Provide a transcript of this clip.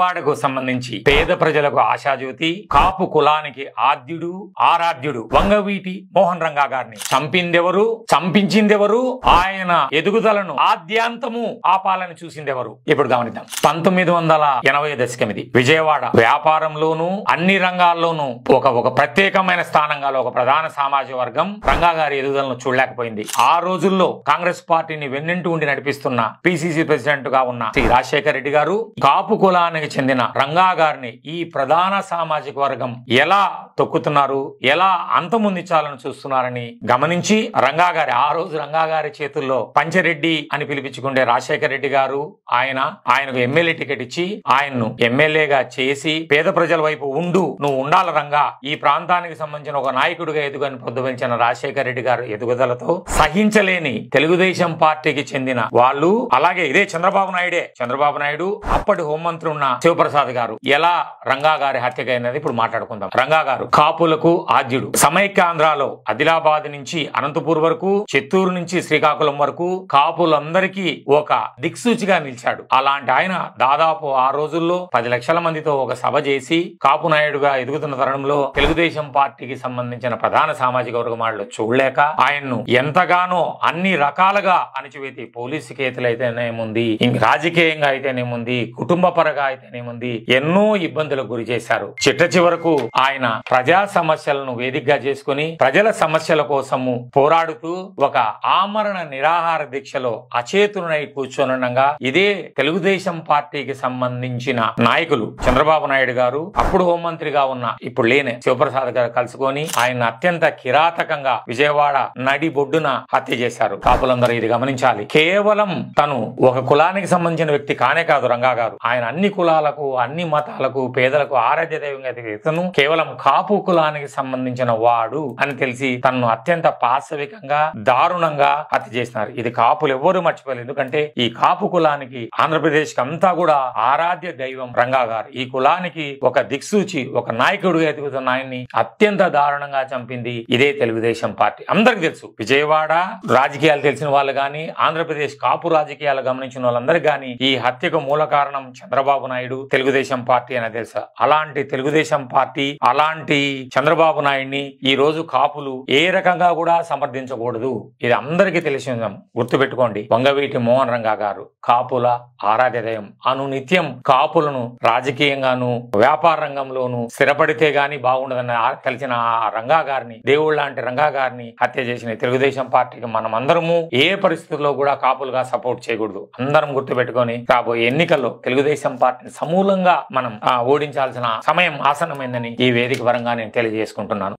విజయవాడకు సంబంధించి పేద ప్రజలకు ఆశాజ్యోతి, కాపు కులానికి ఆద్యుడు ఆరాధ్యుడు వంగవీటి మోహన్ రంగా గారిని చంపిందెవరు, చంపించిందెవరు, ఆయన ఎదుగుదలను ఆద్యాంతము ఆపాలని చూసిందెవరు? ఇప్పుడు గమనిద్దాం. 1980 దశకం ఇది. విజయవాడ వ్యాపారంలోనూ అన్ని రంగాల్లోనూ ఒక ప్రత్యేకమైన స్థానంగా ఒక ప్రధాన సామాజిక వర్గం రంగా గారి ఎదుగుదలను చూడలేకపోయింది. ఆ రోజుల్లో కాంగ్రెస్ పార్టీని వెన్నంటూ ఉండి నడిపిస్తున్న పిసిసి ప్రెసిడెంట్ గా ఉన్న శ్రీ రాజశేఖర రెడ్డి గారు కాపు కులానికి చెందిన రంగా గారిని ఈ ప్రధాన సామాజిక వర్గం ఎలా తొక్కుతున్నారు, ఎలా అంతమొందించాలని చూస్తున్నారని గమనించి ఆ రోజు రంగా గారి చేతుల్లో పంచరెడ్డి అని పిలిపించుకుంటే రాజశేఖర రెడ్డి గారు ఆయనకు ఎమ్మెల్యే టికెట్ ఇచ్చి ఆయన్ను ఎమ్మెల్యేగా చేసి పేద ప్రజల వైపు నువ్వు ఉండాల రంగా, ఈ ప్రాంతానికి సంబంధించిన ఒక నాయకుడిగా ఎదుగని పొద్దుపెంచిన రాజశేఖర రెడ్డి గారు ఎదుగుదలతో సహించలేని తెలుగుదేశం పార్టీకి చెందిన వాళ్ళు, అలాగే ఇదే చంద్రబాబు నాయుడు అప్పటి హోంమంత్రి ఉన్న శివప్రసాద్ గారు ఎలా రంగా గారి హత్యకైనది ఇప్పుడు మాట్లాడుకుందాం. రంగా గారు కాపులకు ఆద్యుడు. సమైక్యాంధ్రలో ఆదిలాబాద్ నుంచి అనంతపూర్ వరకు, చిత్తూరు నుంచి శ్రీకాకుళం వరకు కాపులందరికీ ఒక దిక్సూచిగా నిలిచాడు. అలాంటి ఆయన దాదాపు ఆ రోజుల్లో 10 లక్షల మందితో ఒక సభ చేసి కాపు నాయుడుగా ఎదుగుతున్న తరుణంలో తెలుగుదేశం పార్టీకి సంబంధించిన ప్రధాన సామాజిక వర్గమాళ్ళు చూడలేక ఆయన్ను ఎంతగానో అన్ని రకాలుగా అణచివేతి, పోలీసు కేసులు అయితేనేముంది, రాజకీయంగా అయితేనేముంది, కుటుంబ పరంగా అయితేనేముంది, ఎన్నో ఇబ్బందులకు గురి చేశారు. చివరకు ఆయన ప్రజా సమస్యలను వేదికగా చేసుకుని ప్రజల సమస్యల కోసము పోరాడుతూ ఒక ఆమరణ నిరాహార దీక్షలో అచేతునై కూర్చొనుండగా ఇదే తెలుగుదేశం పార్టీకి సంబంధించిన నాయకులు చంద్రబాబు నాయుడు గారు, అప్పుడు హోంమంత్రిగా ఉన్న ఇప్పుడు లేనే శివప్రసాద్ గారు కలుసుకొని ఆయన అత్యంత కిరాతకంగా విజయవాడ నడి బొడ్డున హత్య చేశారు. కాపులందరూ ఇది గమనించాలి. కేవలం తను ఒక కులానికి సంబంధించిన వ్యక్తి కానే కాదు రంగా గారు. ఆయన అన్ని కులాలకు, అన్ని మతాలకు, పేదలకు ఆరాధ్య దైవంగా ఇతను కేవలం కాపు కులానికి సంబంధించిన వాడు అని తెలిసి తనను అత్యంత పాశవికంగా దారుణంగా హత్య చేసినారు. ఇది కాపులు ఎవ్వరూ మర్చిపోలేదు. ఎందుకంటే ఈ కాపు కులానికి ఆంధ్రప్రదేశ్ అంతా కూడా ఆరాధ్య దైవం రంగా గారు. ఈ కులానికి ఒక దిక్సూచి, ఒక నాయకుడిగా ఎదుగుతున్న ఆయన్ని అత్యంత దారుణంగా చంపింది ఇదే తెలుగుదేశం పార్టీ. అందరికి తెలుసు. విజయవాడ రాజకీయాలు తెలిసిన వాళ్ళు గాని, ఆంధ్రప్రదేశ్ కాపు రాజకీయాలు గమనించిన వాళ్ళందరికీ గాని ఈ హత్యకు మూల కారణం చంద్రబాబు నాయుడు, తెలుగుదేశం పార్టీ అని తెలుసా. అలాంటి తెలుగుదేశం పార్టీ, అలాంటి చంద్రబాబు నాయుడిని ఈ రోజు కాపులు ఏ రకంగా కూడా సమర్థించకూడదు. ఇది అందరికీ తెలిసిందాం. గుర్తుపెట్టుకోండి. వంగవీటి మోహన్ రంగా గారు కాపుల ఆరాధ్య దైవం. అనునిత్యం కాపులను రాజకీయంగాను వ్యాపార రంగంలోను స్థిరపడితే గాని బాగుండదని తెలిసిన ఆ రంగా గారిని, దేవుళ్ళ లాంటి రంగా గారిని హత్య చేసిన తెలుగుదేశం పార్టీకి మనం అందరము ఏ పరిస్థితుల్లో కూడా కాపులుగా సపోర్ట్ చేయకూడదు. అందరం గుర్తుపెట్టుకొని రాబోయే ఎన్నికల్లో తెలుగుదేశం పార్టీని సమూలంగా మనం ఓడించాల్సిన సమయం ఆసన్నమైందని ఈ వేదిక పరంగా నేను తెలియజేసుకుంటున్నాను.